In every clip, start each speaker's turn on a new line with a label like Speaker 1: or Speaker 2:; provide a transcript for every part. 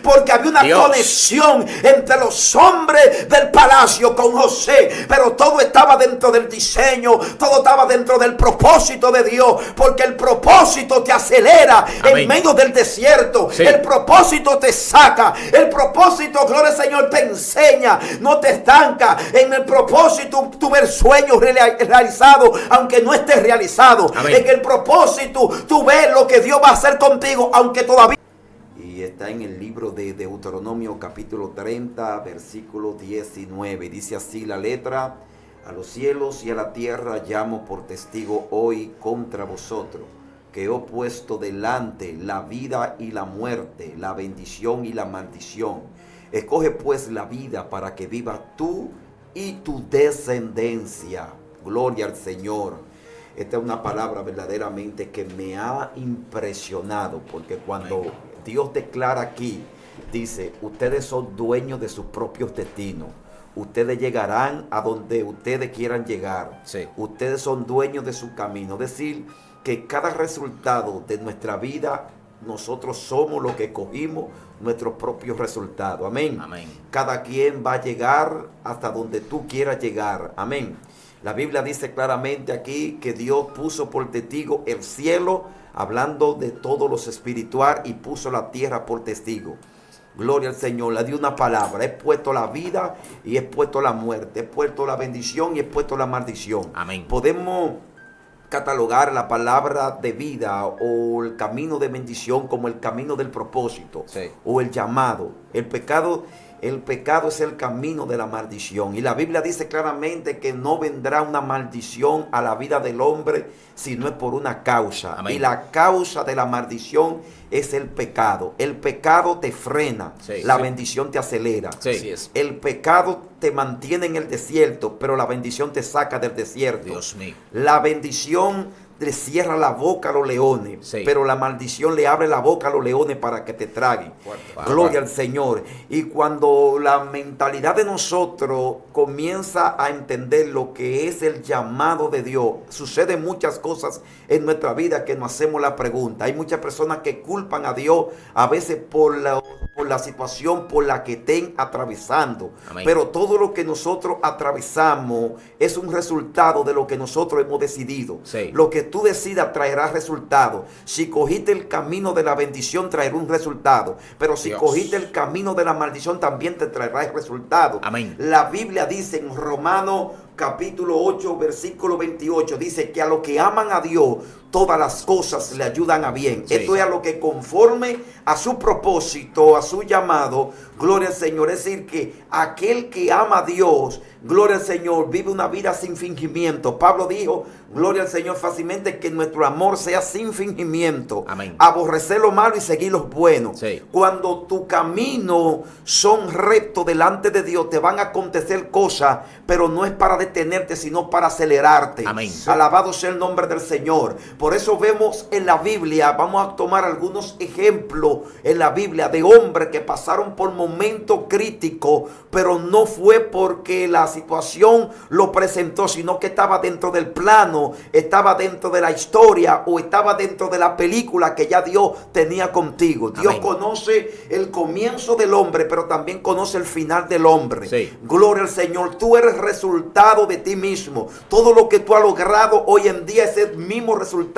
Speaker 1: Porque había una conexión entre los hombres del palacio con José. Pero todo estaba dentro del diseño. Todo estaba dentro del propósito de Dios. Porque el propósito te acelera en medio del desierto. Sí. El propósito te saca. El propósito, gloria al Señor, te enseña. No te estanca. En el propósito tú ves sueños realizados, aunque no estés realizado. En el propósito tú ves lo que Dios va a hacer contigo, aunque todavía... Y está en el libro de Deuteronomio capítulo 30, versículo 19. Dice así la letra: a los cielos y a la tierra llamo por testigo hoy contra vosotros, que he puesto delante la vida y la muerte, la bendición y la maldición. Escoge pues la vida para que vivas tú y tu descendencia. Gloria al Señor. Esta es una palabra verdaderamente que me ha impresionado, porque cuando Dios declara aquí, dice, ustedes son dueños de sus propios destinos. Ustedes llegarán a donde ustedes quieran llegar. Sí. Ustedes son dueños de su camino. Es decir, que cada resultado de nuestra vida, nosotros somos los que cogimos nuestros propios resultados. Amén. Amén. Cada quien va a llegar hasta donde tú quieras llegar. Amén. La Biblia dice claramente aquí que Dios puso por testigo el cielo, hablando de todo lo espiritual, y puso la tierra por testigo. Gloria al Señor. Le dio una palabra: he puesto la vida y he puesto la muerte, he puesto la bendición y he puesto la maldición. Amén. Podemos catalogar la palabra de vida o el camino de bendición como el camino del propósito, sí, o el llamado. El pecado es el camino de la maldición. Y la Biblia dice claramente que no vendrá una maldición a la vida del hombre si no es por una causa. Amén. Y la causa de la maldición es el pecado. El pecado te frena, sí, la bendición te acelera. Sí. El pecado te mantiene en el desierto, pero la bendición te saca del desierto. Dios mío. La bendición le cierra la boca a los leones, sí, pero la maldición le abre la boca a los leones para que te traguen. Gloria al Señor. Y cuando la mentalidad de nosotros comienza a entender lo que es el llamado de Dios, suceden muchas cosas en nuestra vida que nos hacemos la pregunta. Hay muchas personas que culpan a Dios a veces por la situación por la que estén atravesando. Amén. Pero todo lo que nosotros atravesamos es un resultado de lo que nosotros hemos decidido. Sí. Lo que tú decidas traerá resultado. Si cogiste el camino de la bendición, traerá un resultado. Pero si cogiste el camino de la maldición, también te traerá el resultado. Amén. La Biblia dice en Romanos capítulo 8, versículo 28, dice que a los que aman a Dios, todas las cosas le ayudan a bien. Sí. Esto es a lo que conforme a su propósito, a su llamado, gloria al Señor. Es decir, que aquel que ama a Dios, gloria al Señor, vive una vida sin fingimiento. Pablo dijo, gloria al Señor, fácilmente, que nuestro amor sea sin fingimiento. Amén. Aborrecer lo malo y seguir lo bueno. Sí. Cuando tu camino son rectos delante de Dios, te van a acontecer cosas, pero no es para detenerte, sino para acelerarte. Amén. Alabado sea el nombre del Señor. Por eso vemos en la Biblia, vamos a tomar algunos ejemplos en la Biblia de hombres que pasaron por momentos críticos, pero no fue porque la situación lo presentó, sino que estaba dentro del plano, estaba dentro de la historia o estaba dentro de la película que ya Dios tenía contigo. Dios Amén. Conoce el comienzo del hombre, pero también conoce el final del hombre. Sí. Gloria al Señor. Tú eres resultado de ti mismo. Todo lo que tú has logrado hoy en día es el mismo resultado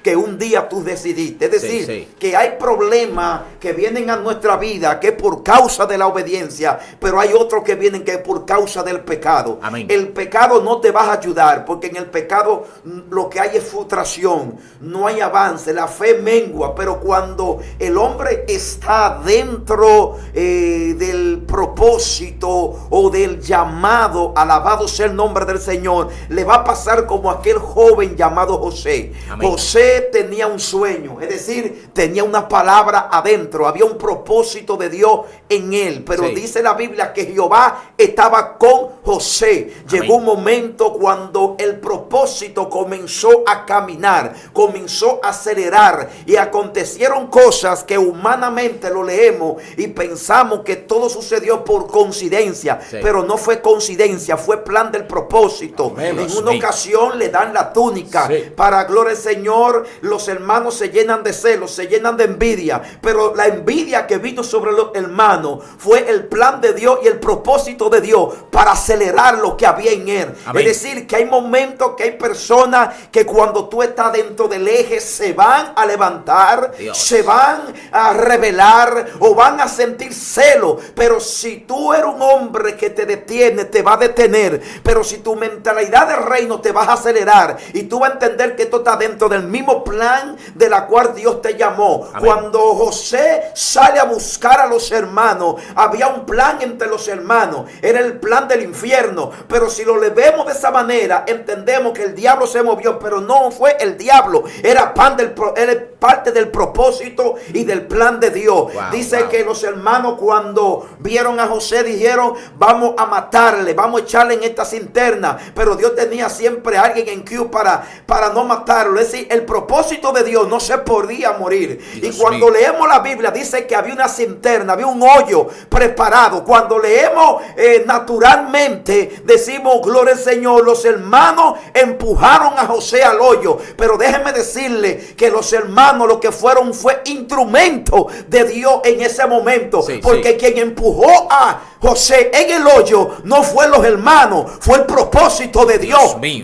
Speaker 1: que un día tú decidiste. Es decir, que hay problemas que vienen a nuestra vida que es por causa de la obediencia, pero hay otros que vienen que es por causa del pecado. Amén. El pecado no te va a ayudar, porque en el pecado lo que hay es frustración, no hay avance, la fe mengua. Pero cuando el hombre está dentro del propósito o del llamado, alabado sea el nombre del Señor, le va a pasar como aquel joven llamado José. Amén. José tenía un sueño, es decir, tenía una palabra adentro, había un propósito de Dios en él, pero dice la Biblia que Jehová estaba con José. Amén. Llegó un momento cuando el propósito comenzó a caminar, comenzó a acelerar, y acontecieron cosas que humanamente lo leemos y pensamos que todo sucedió por coincidencia, pero no fue coincidencia, fue plan del propósito. Amén. En una ocasión le dan la túnica para, gloria al Señor, los hermanos se llenan de celos, se llenan de envidia. Pero la envidia que vino sobre los hermanos fue el plan de Dios y el propósito de Dios para acelerar lo que había en él.
Speaker 2: Amén.
Speaker 1: Es decir, que hay momentos que hay personas que cuando tú estás dentro del eje se van a levantar,
Speaker 2: Dios.
Speaker 1: se van a rebelar o van a sentir celo. Pero si tú eres un hombre que te detiene, te va a detener. Pero si tu mentalidad del reino te vas a acelerar y tú vas a entender que esto está dentro del mismo plan de la cual Dios te llamó.
Speaker 2: Amén.
Speaker 1: Cuando José sale a buscar a los hermanos, había un plan entre los hermanos. Era el plan del infierno. Pero si lo vemos de esa manera, entendemos que el diablo se movió, pero no fue el diablo. Era parte del propósito y del plan de Dios.
Speaker 2: Wow,
Speaker 1: Dice que los hermanos cuando vieron a José dijeron, vamos a matarle, vamos a echarle en esta cisterna. Pero Dios tenía siempre a alguien en Q para no matarlo. Es decir, el propósito de Dios no se podía morir.
Speaker 2: Dios
Speaker 1: y cuando
Speaker 2: mío.
Speaker 1: leemos la Biblia dice que había una cisterna, había un hoyo preparado. Cuando leemos naturalmente decimos, gloria al Señor, los hermanos empujaron a José al hoyo. Pero déjeme decirle que los hermanos lo que fueron fue instrumento de Dios en ese momento.
Speaker 2: Sí,
Speaker 1: porque
Speaker 2: sí.
Speaker 1: quien empujó a José en el hoyo no fue los hermanos, fue el propósito de Dios.
Speaker 2: Dios mío.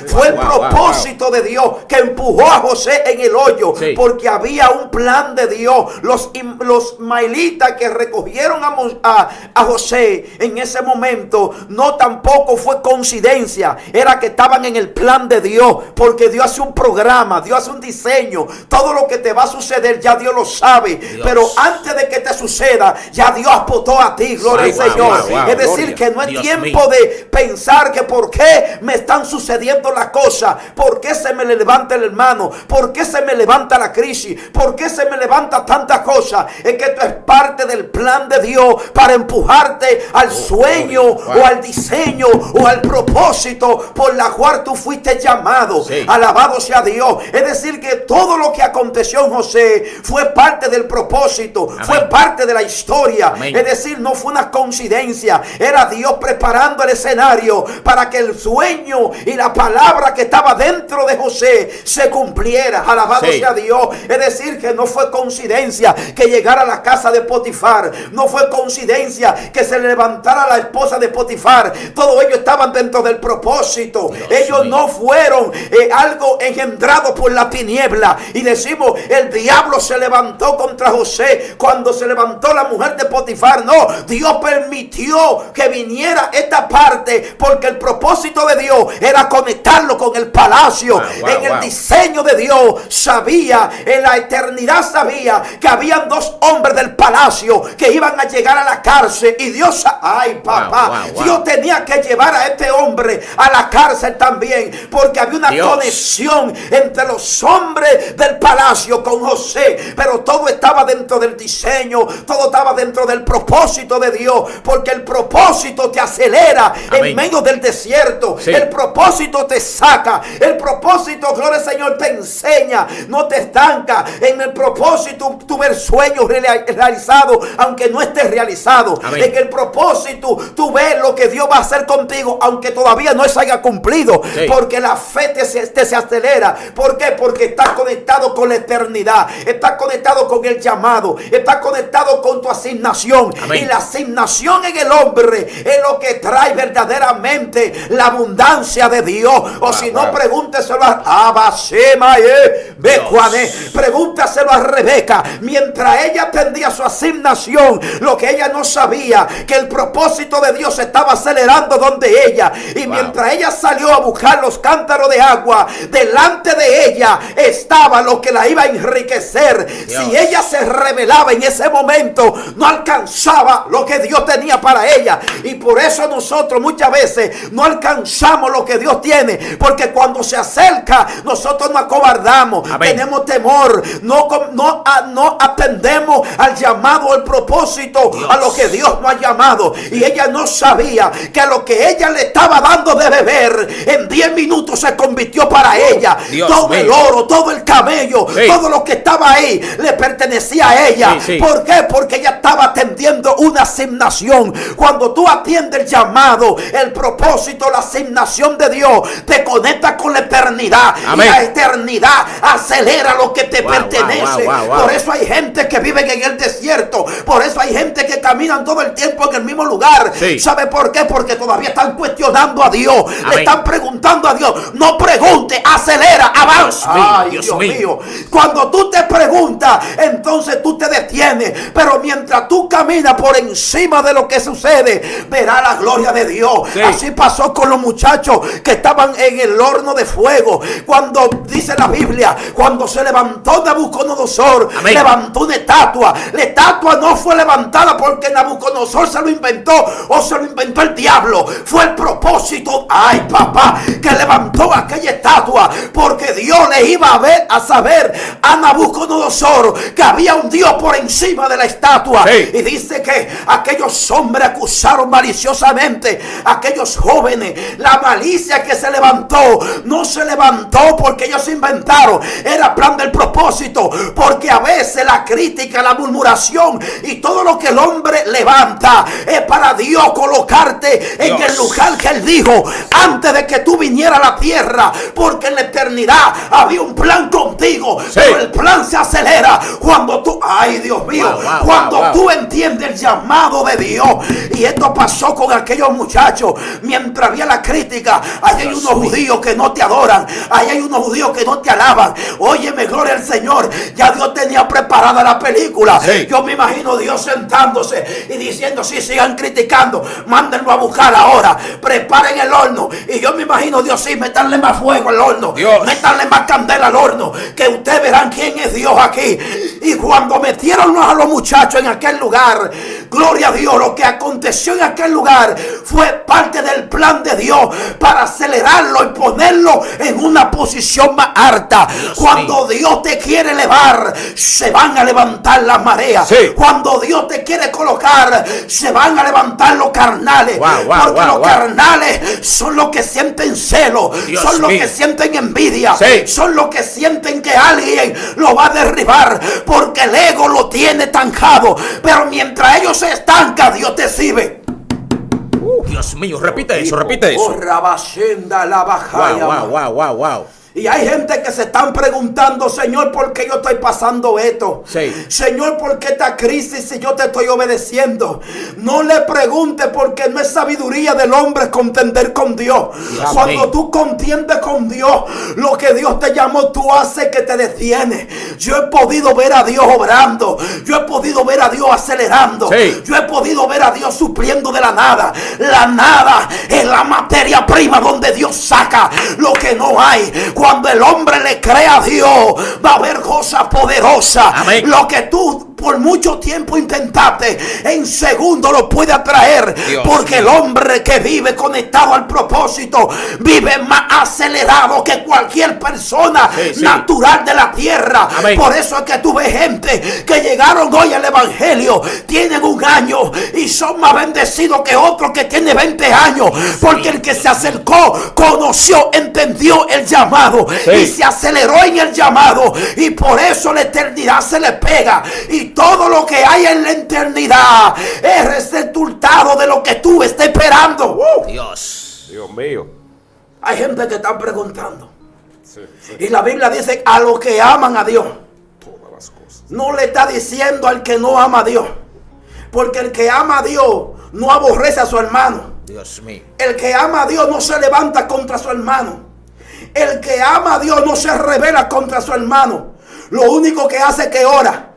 Speaker 1: Fue el
Speaker 2: Wow,
Speaker 1: propósito de Dios que empujó a José en el hoyo.
Speaker 2: Sí.
Speaker 1: Porque había un plan de Dios. Los mailitas que recogieron a José en ese momento no tampoco fue coincidencia. Era que estaban en el plan de Dios. Porque Dios hace un programa, Dios hace un diseño. Todo lo que te va a suceder ya Dios lo sabe.
Speaker 2: Dios.
Speaker 1: Pero antes de que te suceda, ya Dios apostó a ti, gloria
Speaker 2: Sí,
Speaker 1: al
Speaker 2: wow,
Speaker 1: Señor.
Speaker 2: wow, wow,
Speaker 1: Es decir,
Speaker 2: gloria.
Speaker 1: que no es
Speaker 2: Dios
Speaker 1: tiempo
Speaker 2: mío.
Speaker 1: de pensar que por qué me están sucediendo las cosas, por qué se me levanta el hermano, por qué se me levanta la crisis, por qué se me levanta tantas cosas. Es que esto es parte del plan de Dios para empujarte al sueño
Speaker 2: wow.
Speaker 1: o al diseño o al propósito por la cual tú fuiste llamado.
Speaker 2: Sí.
Speaker 1: Alabado sea Dios. Es decir, que todo lo que aconteció en José fue parte del propósito,
Speaker 2: Amén.
Speaker 1: fue parte de la historia.
Speaker 2: Amén.
Speaker 1: Es decir, no fue una coincidencia. Era Dios preparando el escenario para que el sueño y la palabra que estaba dentro de José se cumpliera. Alabado
Speaker 2: Sí.
Speaker 1: sea Dios. Es decir, que no fue coincidencia que llegara a la casa de Potifar. No fue coincidencia que se levantara la esposa de Potifar. Todos ellos estaban dentro del propósito.
Speaker 2: Dios
Speaker 1: Ellos
Speaker 2: mío.
Speaker 1: no fueron algo engendrado por la tiniebla. Y decimos, el diablo se levantó contra José cuando se levantó la mujer de Potifar. No, Dios permitió que viniera esta parte porque el propósito de Dios era conectarlo con el palacio. En el diseño de Dios sabía, en la eternidad sabía que habían dos hombres del palacio que iban a llegar a la cárcel. Y Dios, ay papá, Dios tenía que llevar a este hombre a la cárcel también, porque había una conexión entre los hombres del palacio con José. Pero todo estaba dentro del diseño, todo estaba dentro del propósito de Dios, porque el propósito te acelera. Amén. En medio del desierto. Sí. El propósito te saca, el propósito, gloria al Señor, te enseña, no te estanca. En el propósito tú ves sueños realizados aunque no estés realizado. Amén. En el propósito tú ves lo que Dios va a hacer contigo aunque todavía no se haya cumplido. Sí. Porque la fe te se acelera. ¿Por qué? Porque estás conectado con la eternidad, estás conectado con el llamado, estás conectado con tu asignación. Amén. Y la asignación en el hombre es lo que trae verdaderamente la abundancia de Dios. O si no, pregúnteselo a Abasema, pregúntaselo a Rebeca. Mientras ella atendía su asignación, lo que ella no sabía, que el propósito de Dios estaba acelerando donde ella. Y mientras ella salió a buscar los cántaros de agua, delante de ella estaba lo que la iba a enriquecer. Dios. Si ella se rebelaba en ese momento, no alcanzaba lo que Dios tenía para ella. Y por eso nosotros muchas veces no alcanzamos lo que Dios tiene, porque cuando se acerca nosotros nos acobardamos. Amén. Tenemos temor, no atendemos al llamado, al propósito, Dios. A lo que Dios nos ha llamado. Y ella no sabía que a lo que ella le estaba dando de beber en 10 minutos se convirtió para ella. Dios, todo el oro, todo el camello, todo lo que estaba ahí le pertenecía a ella. ¿Por qué? Porque ella estaba atendiendo una asignación. Cuando tú atiendes el llamado, el propósito, la asignación de Dios, te conecta con la eternidad. Amén. Y la eternidad acelera lo que te pertenece. Por eso hay gente que vive en el desierto. Por eso hay gente que caminan todo el tiempo en el mismo lugar. ¿Sabe por qué? Porque todavía están cuestionando a Dios. Amén. Le están preguntando a Dios. No pregunte, acelera, avanza. Ay, Dios mío. Cuando tú te preguntas, entonces tú te detienes. Pero mientras tú caminas por encima de lo que sucede, verás la gloria de Dios. Así pasó con los muchachos que estaban en el horno de fuego. Cuando dice la Biblia, cuando se levantó Nabucodonosor, amén, levantó una estatua. La estatua no fue levantada porque Nabucodonosor se lo inventó o se lo inventó el diablo. Fue el propósito, ay papá, que levantó aquella estatua, porque Dios le iba a saber a Nabucodonosor que había un Dios por encima de la estatua. Y dice que aquellos hombres acusaron maliciosamente a aquellos jóvenes. La malicia que se levantó no se levantó porque ellos se inventaron, era plan del propósito. Porque a veces la crítica, la murmuración y todo lo que el hombre levanta es para Dios colocarte en el lugar que Él dijo antes de que tú vinieras a la tierra. Porque en la eternidad había un plan contigo, pero el plan se acelera cuando tú, ay Dios mío, cuando tú entiendes el llamado de Dios. Y esto pasó con aquellos muchachos. Mientras había la crítica, ahí hay unos judíos que no te adoran, ahí hay unos judíos que no te alaban. Óyeme, gloria al Señor, ya Dios tenía preparada la película. Yo me imagino Dios sentándose y diciendo, sí, sigan criticando, mándenlo a buscar ahora, preparen el horno. Y yo me imagino Dios, sí, métanle más fuego al horno, métanle más candela al horno, que ustedes verán quién es Dios aquí. Y cuando metieron a los muchachos en aquel lugar, gloria a Dios, lo que aconteció en aquel lugar fue parte del plan de Dios para acelerarlo y ponerlo en una posición más alta. Cuando Dios te quiere elevar, se van a levantar las mareas. Cuando Dios te quiere colocar, se van a levantar los carnales. Porque los carnales son los que sienten celo, son los que sienten envidia, son los que sienten que alguien lo va a derribar, porque el ego lo tiene estancado. Pero mientras ellos se estancan, Dios te sirve.
Speaker 2: Dios mío, repite eso, repite eso. Wow.
Speaker 1: Y hay gente que se están preguntando, Señor, ¿por qué yo estoy pasando esto? Señor, ¿por qué esta crisis si yo te estoy obedeciendo? No le pregunte, porque no es sabiduría del hombre contender con Dios. Cuando tú contiendes con Dios, lo que Dios te llamó, tú haces que te detienes. Yo he podido ver a Dios obrando. Yo he podido ver a Dios acelerando. Yo he podido ver a Dios supliendo de la nada. La nada es la materia prima donde Dios saca lo que no hay. Cuando el hombre le cree a Dios, va a haber cosas poderosas. Amén. Lo que tú por mucho tiempo intentaste, en segundo lo puede atraer. Porque el hombre que vive conectado al propósito vive más acelerado que cualquier persona natural de la tierra. Amén. Por eso es que tú ves gente que llegaron hoy al evangelio, tienen 1 año y son más bendecidos que otros que tienen 20 años. Porque el que se acercó, conoció, entendió el llamado y se aceleró en el llamado, y por eso la eternidad se le pega. Y todo lo que hay en la eternidad es resultado de lo que tú estás esperando.
Speaker 2: Dios
Speaker 3: mío.
Speaker 1: Hay gente que está preguntando. Y la Biblia dice, a los que aman a Dios.
Speaker 3: Todas las cosas.
Speaker 1: No le está diciendo al que no ama a Dios, porque el que ama a Dios no aborrece a su hermano.
Speaker 2: Dios mío.
Speaker 1: El que ama a Dios no se levanta contra su hermano. El que ama a Dios no se rebela contra su hermano. Lo único que hace es que ora.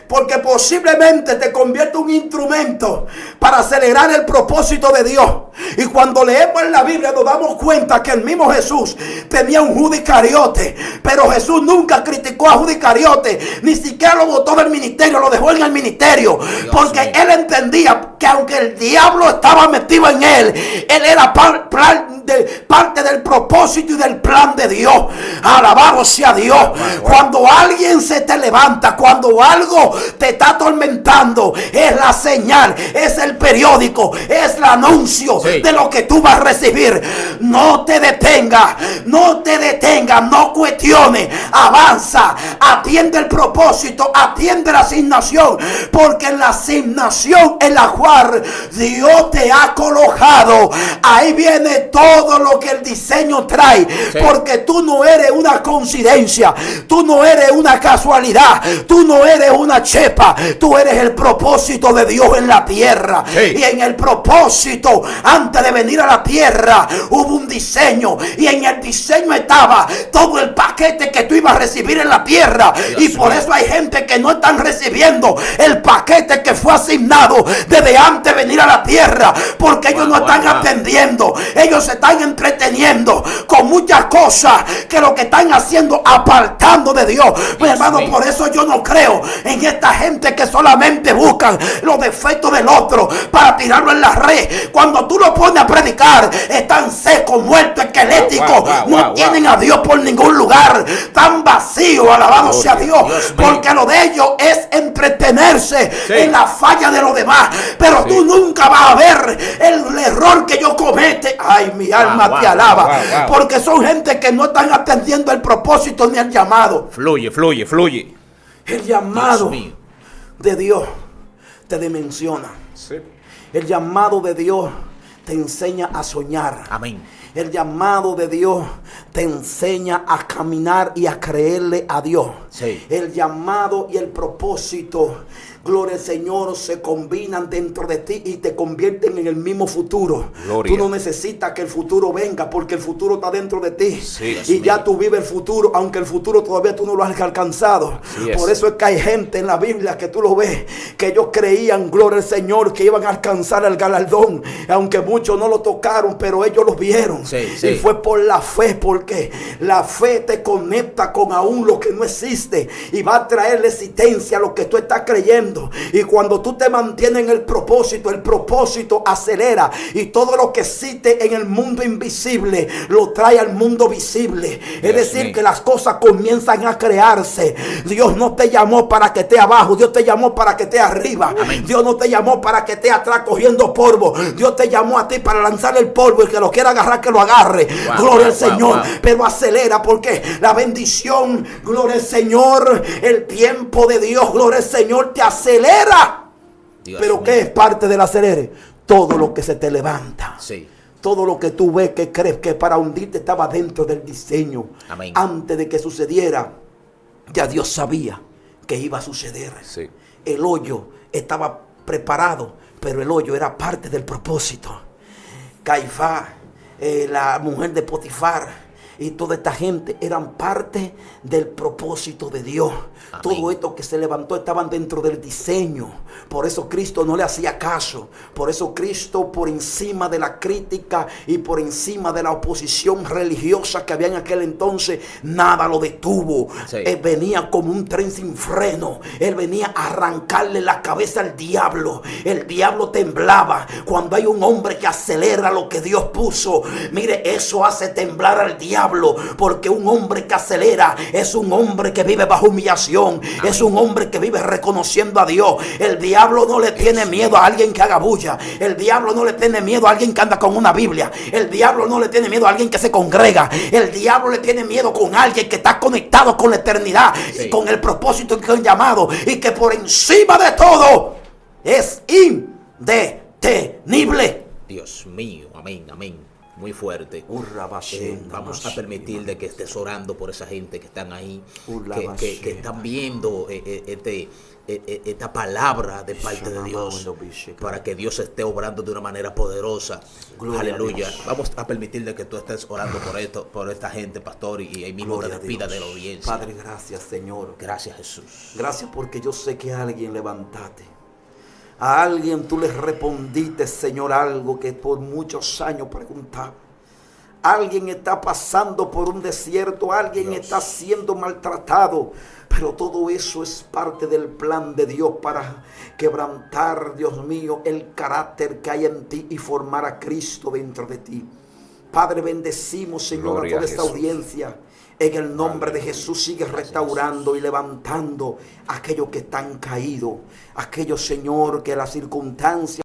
Speaker 1: Porque posiblemente te convierte en un instrumento para acelerar el propósito de Dios. Y cuando leemos en la Biblia nos damos cuenta que el mismo Jesús tenía un Judas Iscariote, pero Jesús nunca criticó a Judas Iscariote, ni siquiera lo botó del ministerio, lo dejó en el ministerio, porque él entendía que aunque el diablo estaba metido en él era parte del propósito y del plan de Dios. Alabado sea Dios. Cuando alguien se te levanta, cuando algo algo te está atormentando, es la señal, es el periódico, es el anuncio de lo que tú vas a recibir. No te detengas, no te detengas, no cuestiones, avanza, atiende el propósito, atiende la asignación, porque en la asignación en la cual Dios te ha colocado, ahí viene todo lo que el diseño trae, porque tú no eres una coincidencia, tú no eres una casualidad, tú no eres una chepa, tú eres el propósito de Dios en la tierra. Y en el propósito, antes de venir a la tierra, hubo un diseño, y en el diseño estaba todo el paquete que tú ibas a recibir en la tierra. Y por eso hay gente que no están recibiendo el paquete que fue asignado desde antes de venir a la tierra, porque ellos no están atendiendo, ellos se están entreteniendo con muchas cosas que lo que están haciendo, apartando de Dios. Mi hermano, por eso yo no creo en esta gente que solamente buscan los defectos del otro para tirarlo en la red. Cuando tú lo pones a predicar, están secos, muertos, esqueléticos, no tienen a Dios por ningún lugar, tan vacíos, alabado sea Dios, porque lo de ellos es entretenerse en la falla de los demás, pero tú nunca vas a ver el error que ellos cometen. Ay, mi alma te alaba, porque son gente que no están atendiendo el propósito ni el llamado.
Speaker 2: Fluye.
Speaker 1: El llamado de Dios te dimensiona. El llamado de Dios te enseña a soñar.
Speaker 2: Amén.
Speaker 1: El llamado de Dios te enseña a caminar y a creerle a Dios. El llamado y el propósito, gloria al Señor, se combinan dentro de ti y te convierten en el mismo futuro. Tú no necesitas que el futuro venga, porque el futuro está dentro de ti. Y ya tú vives el futuro, aunque el futuro todavía tú no lo has alcanzado. Por eso es que hay gente en la Biblia que tú lo ves, que ellos creían, gloria al Señor, que iban a alcanzar el galardón, aunque muchos no lo tocaron, pero ellos lo vieron. Y fue por la fe, porque la fe te conecta con aún lo que no existe y va a traer existencia a lo que tú estás creyendo. Y cuando tú te mantienes en el propósito acelera, y todo lo que existe en el mundo invisible lo trae al mundo visible. Es decir, que las cosas comienzan a crearse. Dios no te llamó para que esté abajo, Dios te llamó para que esté arriba. Dios no te llamó para que esté atrás cogiendo polvo, Dios te llamó a ti para lanzar el polvo, y el que lo quiera agarrar que lo agarre. Gloria al Señor. Pero acelera, porque la bendición, gloria al Señor, el tiempo de Dios, gloria al Señor, te acelera. Pero ¿qué es parte del acelere? Todo lo que se te levanta. Todo lo que tú ves que crees que para hundirte estaba dentro del diseño. Antes de que sucediera, ya Dios sabía que iba a suceder. El hoyo estaba preparado, pero el hoyo era parte del propósito. Caifás, la mujer de Potifar y toda esta gente eran parte del propósito de Dios. Todo esto que se levantó estaban dentro del diseño. Por eso Cristo no le hacía caso. Por eso Cristo, por encima de la crítica y por encima de la oposición religiosa que había en aquel entonces, nada lo detuvo. Él venía como un tren sin freno. Él venía a arrancarle la cabeza al diablo. El diablo temblaba cuando hay un hombre que acelera lo que Dios puso. Mire, eso hace temblar al diablo, porque un hombre que acelera es un hombre que vive bajo humillación. Es un hombre que vive reconociendo a Dios. El diablo no le tiene miedo a alguien que haga bulla. El diablo no le tiene miedo a alguien que anda con una Biblia. El diablo no le tiene miedo a alguien que se congrega. El diablo le tiene miedo con alguien que está conectado con la eternidad y con el propósito y con el llamado, y que por encima de todo es indetenible.
Speaker 2: Dios mío, amén. Muy fuerte. Vamos a permitir de que estés orando por esa gente que están ahí, que están viendo esta palabra de parte de Dios, para que Dios esté obrando de una manera poderosa. Aleluya. Vamos a permitir de que tú estés orando por esta gente, pastor, y ahí mismo te despida de la audiencia.
Speaker 1: Padre, gracias, Señor.
Speaker 2: Gracias, Jesús.
Speaker 1: Gracias, porque yo sé que a alguien levantaste. A alguien tú le respondiste, Señor, algo que por muchos años preguntaba. Alguien está pasando por un desierto, alguien está siendo maltratado, pero todo eso es parte del plan de Dios para quebrantar, Dios mío, el carácter que hay en ti y formar a Cristo dentro de ti. Padre, bendecimos, Señor, a toda esta audiencia. En el nombre de Jesús sigue restaurando y levantando a aquellos que están caídos. Aquellos, Señor, que las circunstancias